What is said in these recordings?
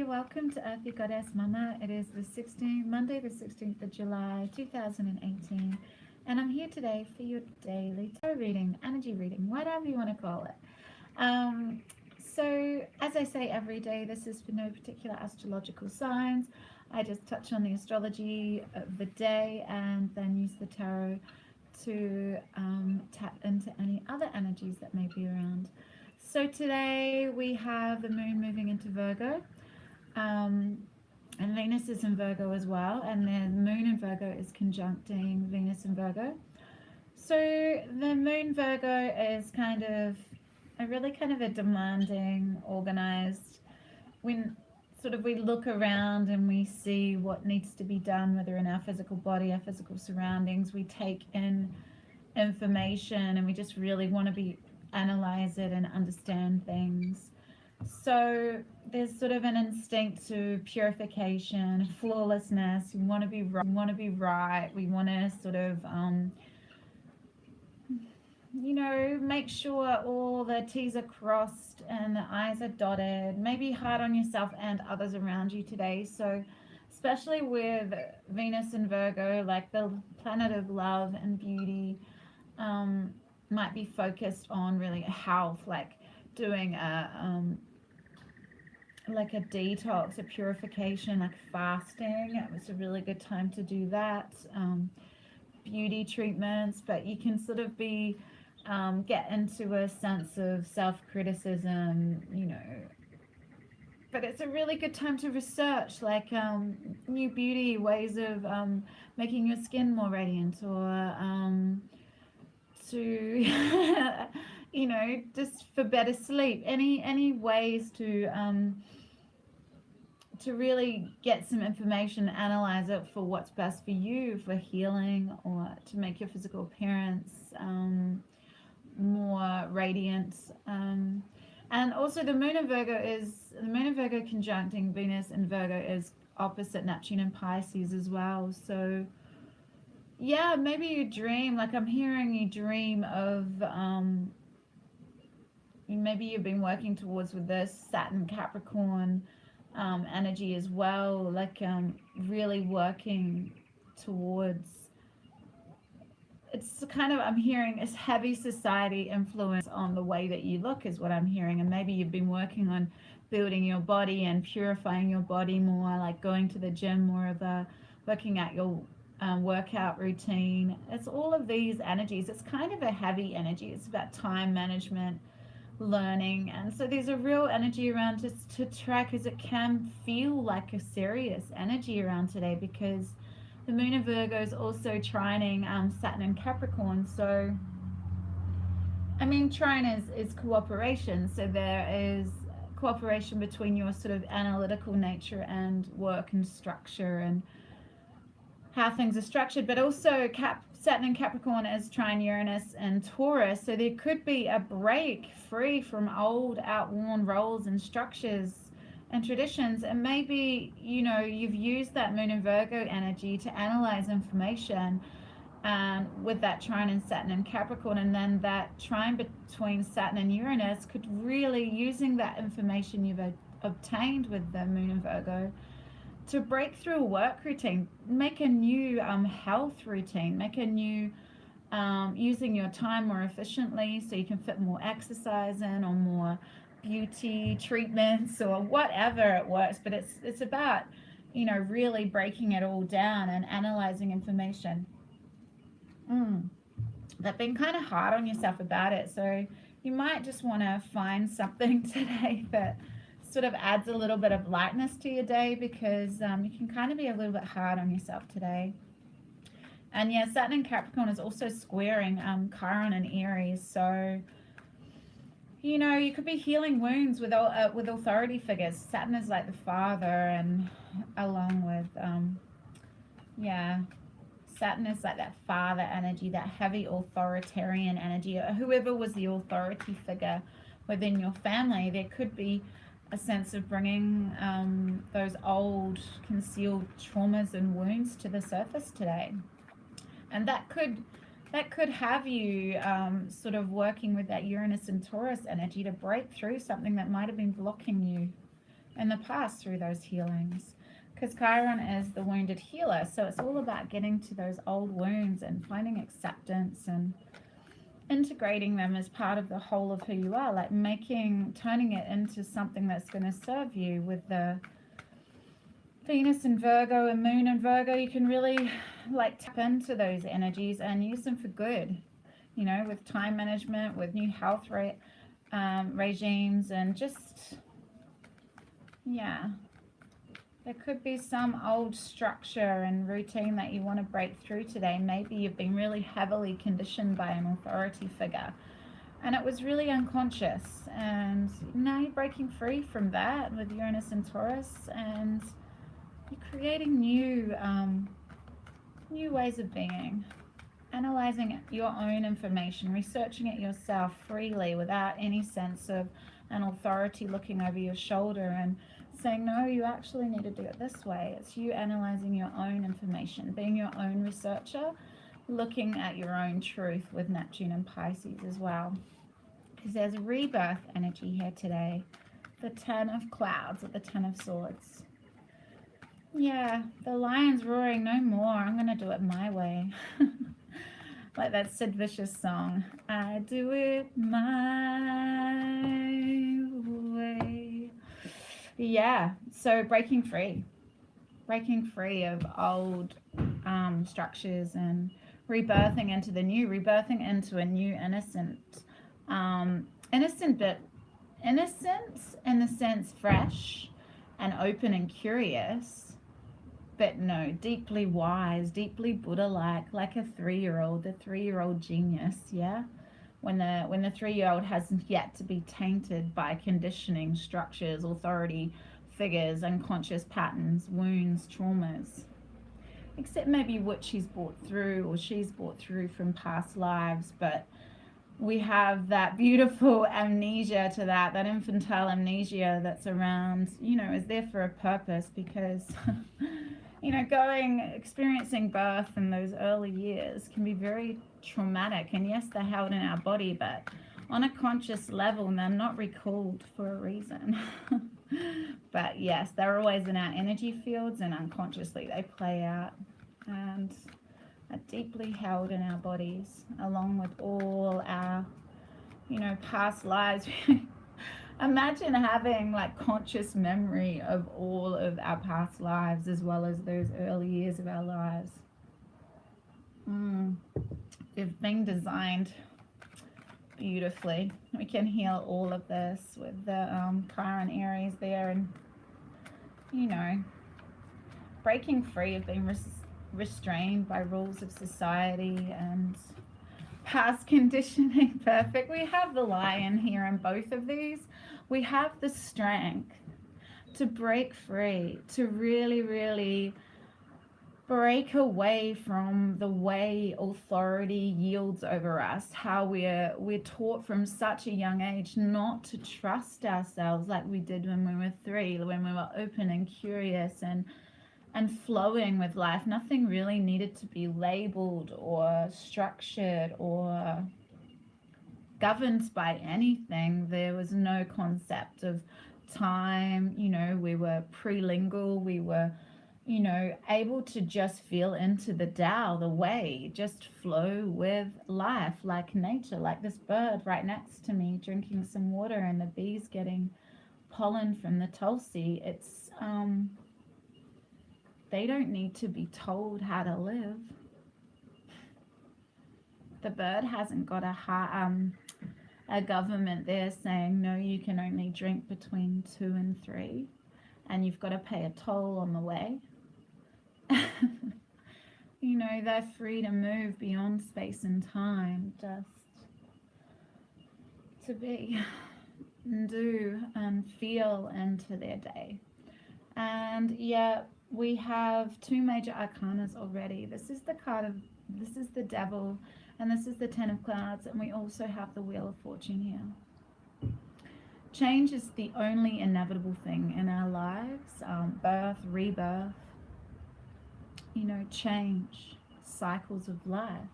welcome to Earthy Goddess Mama. It is Monday the 16th of July 2018, and I'm here today for your daily tarot reading, energy reading, whatever you want to call it. So as I say every day, this is for no particular astrological signs. I just touch on the astrology of the day and then use the tarot to tap into any other energies that may be around. So today we have the moon moving into Virgo, and Venus is in Virgo as well, and the moon in Virgo is conjuncting Venus in Virgo. So the moon Virgo is kind of a demanding, organized. When we look around and we see what needs to be done, whether in our physical body, our physical surroundings, we take in information and we just really want to analyze it and understand things. So there's sort of an instinct to purification, flawlessness. We want to be right. We want to sort of make sure all the T's are crossed and the I's are dotted. Maybe hard on yourself and others around you today. So especially with Venus and Virgo, like the planet of love and beauty, might be focused on really health, like doing a detox, a purification, like fasting. It was a really good time to do that. Beauty treatments, but you can sort of get into a sense of self-criticism, but it's a really good time to research new beauty ways of making your skin more radiant, or to just for better sleep, any ways to really get some information, analyze it for what's best for you, for healing, or to make your physical appearance more radiant. And also the moon in Virgo conjuncting Venus in Virgo is opposite Neptune and Pisces as well. So yeah, maybe you dream, I'm hearing you dream of maybe you've been working towards with this Saturn Capricorn energy as well, really working towards, it's kind of, I'm hearing it's heavy society influence on the way that you look is what I'm hearing. And maybe you've been working on building your body and purifying your body more, like going to the gym, more of working at your workout routine. It's all of these energies. It's kind of a heavy energy. It's about time management, learning, and so there's a real energy around just to track, as it can feel like a serious energy around today, because the moon in Virgo is also trining Saturn and Capricorn. So trine is cooperation, so there is cooperation between your sort of analytical nature and work and structure and how things are structured, but also Saturn and Capricorn is trine Uranus and Taurus, so there could be a break free from old outworn roles and structures and traditions. And maybe you've used that moon in Virgo energy to analyze information with that trine in Saturn and Capricorn, and then that trine between Saturn and Uranus could really, using that information you've obtained with the moon in Virgo, to break through a work routine, make a new health routine, make a new using your time more efficiently so you can fit more exercise in, or more beauty treatments, or whatever it works. But it's about really breaking it all down and analyzing information. But being kind of hard on yourself about it. So you might just want to find something today that sort of adds a little bit of lightness to your day, because you can kind of be a little bit hard on yourself today. And yeah, Saturn and Capricorn is also squaring Chiron and Aries. So you could be healing wounds with authority figures. Saturn is like the father, and along with Saturn is like that father energy, that heavy authoritarian energy, or whoever was the authority figure within your family. There could be a sense of bringing those old concealed traumas and wounds to the surface today. And that could have you sort of working with that Uranus and Taurus energy to break through something that might have been blocking you in the past through those healings. Because Chiron is the wounded healer, so it's all about getting to those old wounds and finding acceptance and integrating them as part of the whole of who you are, like turning it into something that's going to serve you. With the Venus in Virgo and Moon in Virgo, you can really like tap into those energies and use them for good, you know, with time management, with new health regimes, and just, yeah. There could be some old structure and routine that you want to break through today. Maybe you've been really heavily conditioned by an authority figure and it was really unconscious, and now you're breaking free from that with Uranus and Taurus, and you're creating new ways of being, analyzing your own information, researching it yourself freely without any sense of an authority looking over your shoulder and saying, no, you actually need to do it this way. It's you analyzing your own information, being your own researcher, looking at your own truth with Neptune and Pisces as well. Because there's a rebirth energy here today. The 10 of clouds or the 10 of swords. Yeah, the lion's roaring no more. I'm going to do it my way. Like that Sid Vicious song. I do it my way. Yeah, so breaking free of old structures and rebirthing into the new, rebirthing into a new innocent but innocent in the sense fresh and open and curious, but no, deeply wise, deeply Buddha-like, like a 3-year-old, the 3-year-old genius, yeah? When the 3-year-old hasn't yet to be tainted by conditioning, structures, authority figures, unconscious patterns, wounds, traumas, except maybe what she's brought through or she's brought through from past lives. But we have that beautiful amnesia to that infantile amnesia that's around, you know, is there for a purpose, because you know, experiencing birth in those early years can be very traumatic, and yes, they're held in our body, but on a conscious level, they're not recalled for a reason. But yes, they're always in our energy fields, and unconsciously they play out and are deeply held in our bodies, along with all our, you know, past lives. Imagine having like conscious memory of all of our past lives as well as those early years of our lives. They've been designed beautifully. We can heal all of this with the Chiron Aries there, and, you know, breaking free of being restrained by rules of society and past conditioning. Perfect. We have the lion here in both of these. We have the strength to break free, to really, really break away from the way authority yields over us, how we're taught from such a young age not to trust ourselves like we did when we were 3, when we were open and curious and flowing with life. Nothing really needed to be labeled or structured or governed by anything. There was no concept of time. You know, we were prelingual. We were, you know, able to just feel into the Tao, the way, just flow with life, like nature, like this bird right next to me drinking some water and the bees getting pollen from the Tulsi. It's they don't need to be told how to live. The bird hasn't got a government there saying, no, you can only drink between 2 and 3 and you've got to pay a toll on the way. You know, they're free to move beyond space and time, just to be and do and feel into their day. And yeah, we have 2 major arcanas already. This is the devil, and this is the 10 of clouds, and we also have the wheel of fortune here. Change is the only inevitable thing in our lives. Birth, rebirth, you know, change, cycles of life.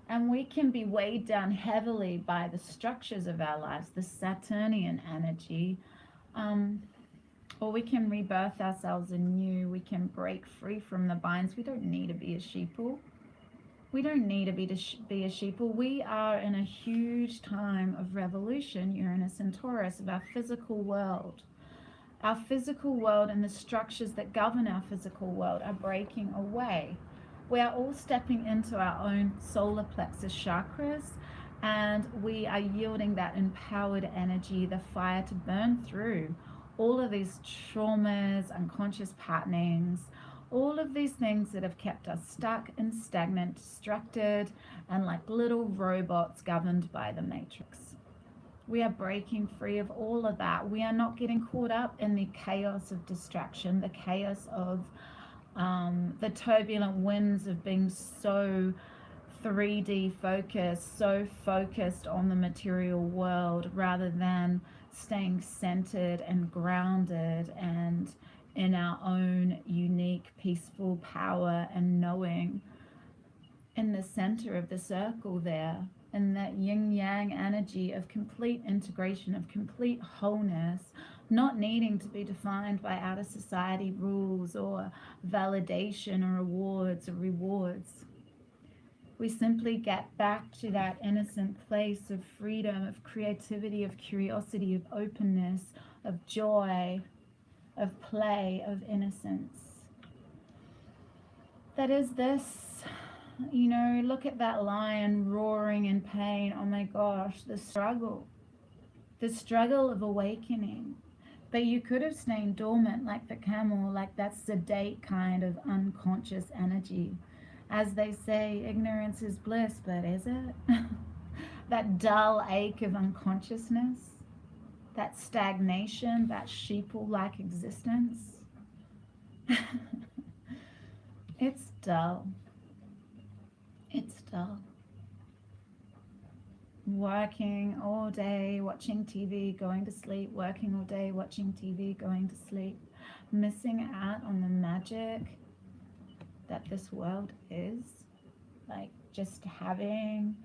And we can be weighed down heavily by the structures of our lives, the Saturnian energy, or we can rebirth ourselves anew. We can break free from the binds. We don't need to be a sheeple. We don't need to be a sheeple. We are in a huge time of revolution, Uranus and Taurus, of our physical world. Our physical world and the structures that govern our physical world are breaking away. We are all stepping into our own solar plexus chakras, and we are yielding that empowered energy, the fire, to burn through all of these traumas, unconscious patternings, all of these things that have kept us stuck and stagnant, distracted, and like little robots governed by the matrix. We are breaking free of all of that. We are not getting caught up in the chaos of distraction, the chaos of the turbulent winds of being so 3D focused, so focused on the material world, rather than staying centered and grounded and in our own unique peaceful power, and knowing in the center of the circle there, in that yin yang energy of complete integration, of complete wholeness, not needing to be defined by outer society rules or validation or rewards. We simply get back to that innocent place of freedom, of creativity, of curiosity, of openness, of joy, of play, of innocence. That is this, look at that lion roaring in pain. Oh my gosh, the struggle of awakening. But you could have stayed dormant like the camel, like that sedate kind of unconscious energy. As they say, ignorance is bliss, but is it? That dull ache of unconsciousness, that stagnation, that sheeple-like existence. It's dull. It's dull. Working all day, watching TV, going to sleep, working all day, watching TV, going to sleep, missing out on the magic that this world is. Like just having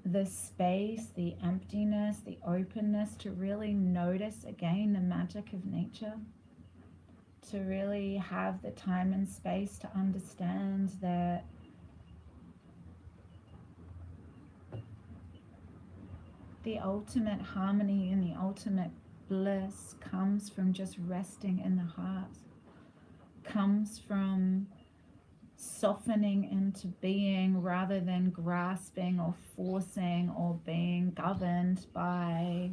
the space, the emptiness, the openness to really notice again the magic of nature, to really have the time and space to understand that the ultimate harmony and the ultimate bliss comes from just resting in the heart, comes from softening into being rather than grasping or forcing or being governed by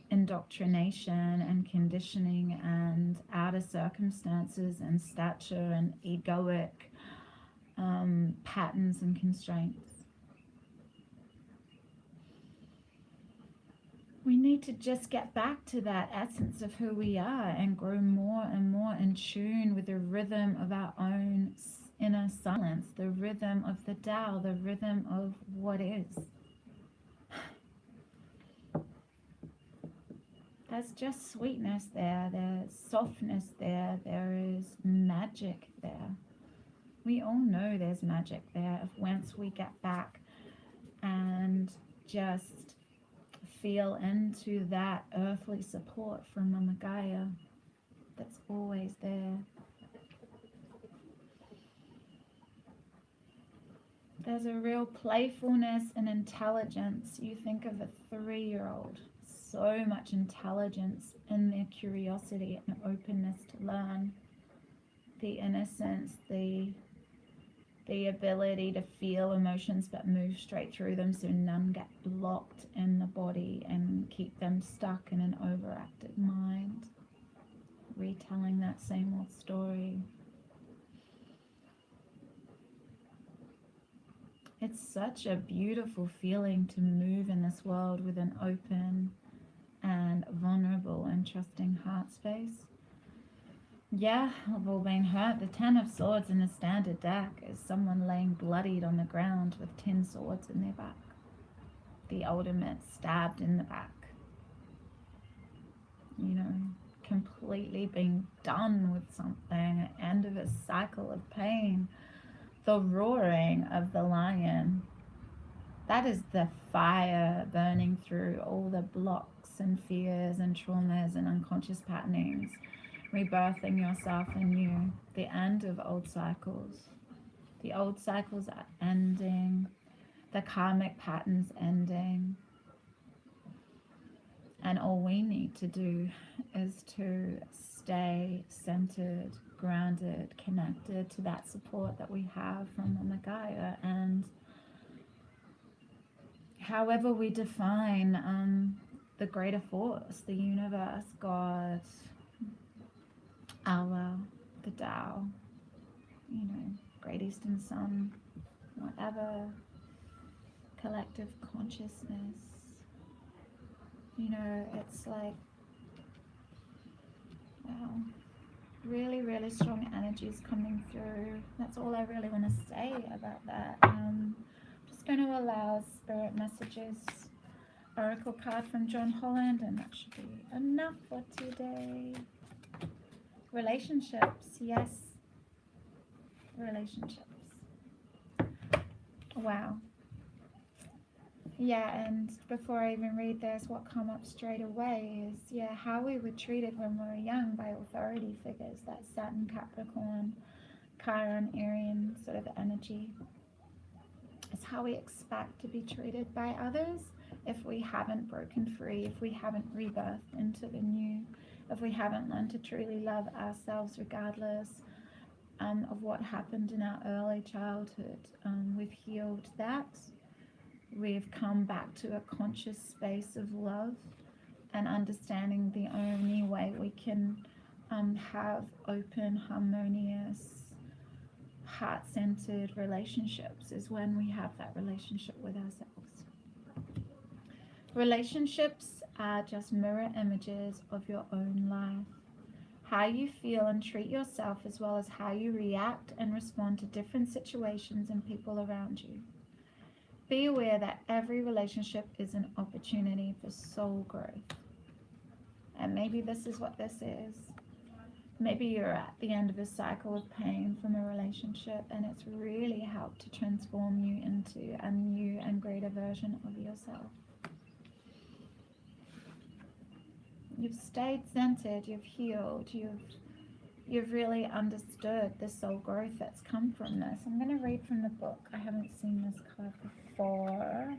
indoctrination and conditioning and outer circumstances and stature and egoic patterns and constraints. We need to just get back to that essence of who we are and grow more and more in tune with the rhythm of our own inner silence, the rhythm of the Tao, the rhythm of what is. There's just sweetness there, there's softness there, there is magic there. We all know there's magic there of once we get back and just feel into that earthly support from Mama Gaia that's always there. There's a real playfulness and intelligence. You think of a 3-year-old, so much intelligence in their curiosity and openness to learn, the innocence, the ability to feel emotions but move straight through them so none get blocked in the body and keep them stuck in an overactive mind, retelling that same old story. It's such a beautiful feeling to move in this world with an open and vulnerable and trusting heart space. Yeah, we've all been hurt. The 10 of Swords in the standard deck is someone laying bloodied on the ground with 10 swords in their back. The ultimate stabbed in the back. Completely being done with something, end of a cycle of pain. The roaring of the lion That is the fire burning through all the blocks and fears and traumas and unconscious patternings, rebirthing yourself anew. The end of old cycles. The old cycles are ending. The karmic patterns ending. And all we need to do is to stay centered, grounded, connected to that support that we have from Mama Gaia. And however we define the greater force, the universe, God, Allah, the Tao, Great Eastern Sun, whatever, collective consciousness. It's like, wow, really, really strong energies coming through. That's all I really want to say about that. Just going to allow spirit messages, oracle card from John Holland, and that should be enough for today. Relationships, yes, relationships. Wow. Yeah, and before I even read this, what come up straight away is, how we were treated when we were young by authority figures, that Saturn, Capricorn, Chiron, Arian sort of energy. It's how we expect to be treated by others if we haven't broken free, if we haven't rebirthed into the new, if we haven't learned to truly love ourselves regardless of what happened in our early childhood. We've healed that. We've come back to a conscious space of love and understanding the only way we can have open, harmonious, heart-centered relationships is when we have that relationship with ourselves. Relationships are just mirror images of your own life. How you feel and treat yourself, as well as how you react and respond to different situations and people around you. Be aware that every relationship is an opportunity for soul growth. And maybe this is what this is. Maybe you're at the end of a cycle of pain from a relationship, and it's really helped to transform you into a new and greater version of yourself. You've stayed centered, you've healed, you've really understood the soul growth that's come from this. I'm going to read from the book. I haven't seen this card before.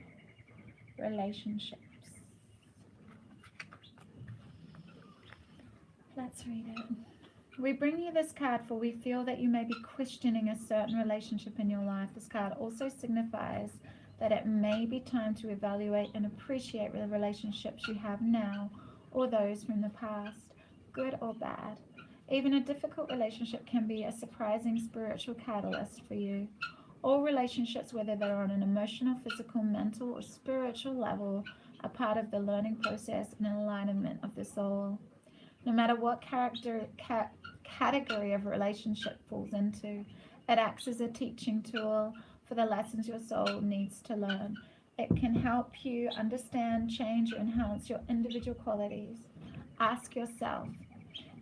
Relationships. Let's read it. We bring you this card for we feel that you may be questioning a certain relationship in your life. This card also signifies that it may be time to evaluate and appreciate the relationships you have now or those from the past, good or bad. Even a difficult relationship can be a surprising spiritual catalyst for you. All relationships, whether they're on an emotional, physical, mental, or spiritual level, are part of the learning process and alignment of the soul. No matter what category of relationship falls into, it acts as a teaching tool for the lessons your soul needs to learn. It can help you understand, change, or enhance your individual qualities. Ask yourself,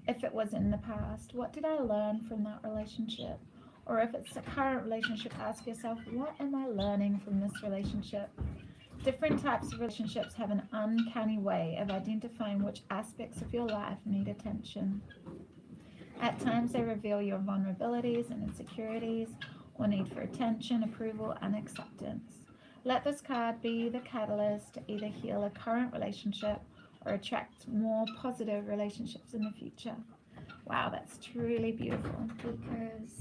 if it was in the past, what did I learn from that relationship? Or if it's a current relationship, ask yourself, what am I learning from this relationship? Different types of relationships have an uncanny way of identifying which aspects of your life need attention. At times they reveal your vulnerabilities and insecurities or need for attention, approval, and acceptance. Let this card be the catalyst to either heal a current relationship or attract more positive relationships in the future. Wow, that's truly beautiful, because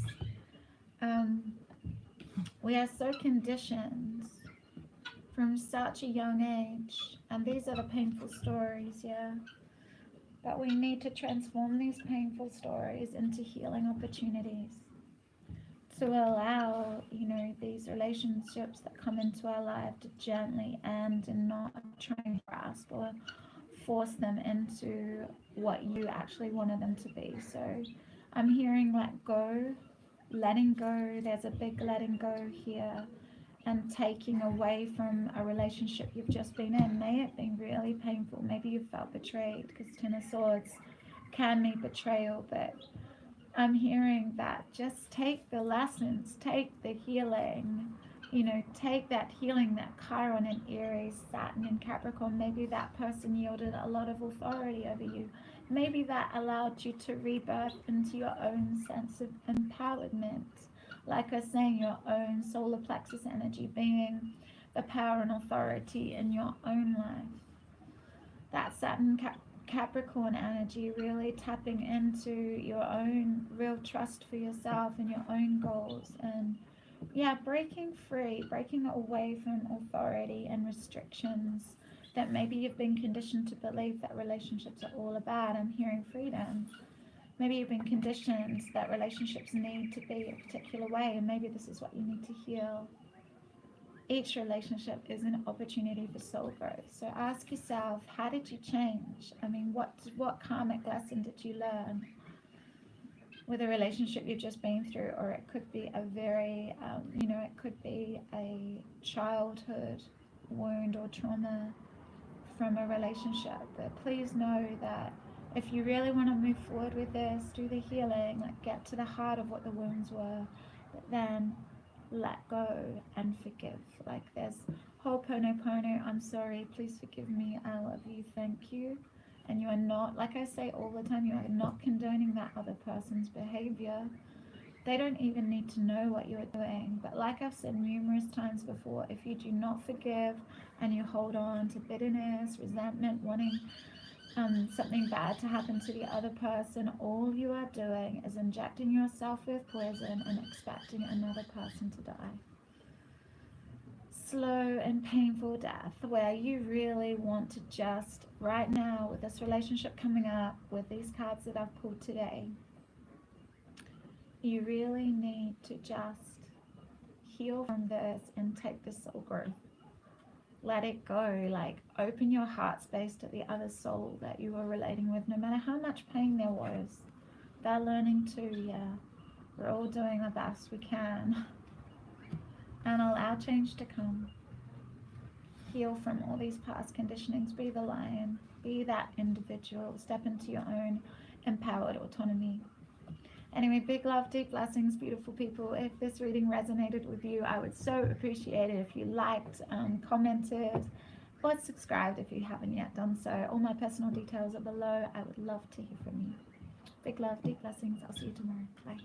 we are so conditioned from such a young age, and these are the painful stories, but we need to transform these painful stories into healing opportunities to allow, these relationships that come into our life to gently end and not try and grasp or force them into what you actually wanted them to be. So I'm hearing let go, letting go. There's a big letting go here, and taking away from a relationship you've just been in. May it be really painful. Maybe you felt betrayed, because Ten of Swords can mean betrayal, but I'm hearing that just take the lessons, take the healing, you know, take that healing, that Chiron in Aries, Saturn in Capricorn. Maybe that person yielded a lot of authority over you. Maybe that allowed you to rebirth into your own sense of empowerment. Like I was saying, your own solar plexus energy being the power and authority in your own life. That Saturn Capricorn energy really tapping into your own real trust for yourself and your own goals, and yeah, breaking free, breaking away from authority and restrictions that maybe you've been conditioned to believe that relationships are all about. I'm hearing freedom. Maybe you've been conditioned that relationships need to be a particular way, and maybe this is what you need to heal. Each relationship is an opportunity for soul growth. So ask yourself, how did you change? I mean, what karmic lesson did you learn with a relationship you've just been through? Or it could be a very, it could be a childhood wound or trauma from a relationship. But please know that if you really want to move forward with this, do the healing, like get to the heart of what the wounds were, but then let go and forgive. Like there's Ho'oponopono, I'm sorry, please forgive me, I love you, thank you. And you are not, like I say all the time, you are not condoning that other person's behavior. They don't even need to know what you are doing. But like I've said numerous times before, if you do not forgive and you hold on to bitterness, resentment, wanting something bad to happen to the other person, all you are doing is injecting yourself with poison and expecting another person to die. Slow and painful death, where you really want to just, right now, with this relationship coming up, with these cards that I've pulled today, you really need to just heal from this and take the soul growth. Let it go, like open your heart space to the other soul that you were relating with, no matter how much pain there was. They're learning too, yeah. We're all doing the best we can. And allow change to come. Heal from all these past conditionings. Be the lion. Be that individual. Step into your own empowered autonomy. Anyway, big love, deep blessings, beautiful people. If this reading resonated with you, I would so appreciate it if you liked, commented, or subscribed if you haven't yet done so. All my personal details are below. I would love to hear from you. Big love, deep blessings. I'll see you tomorrow. Bye.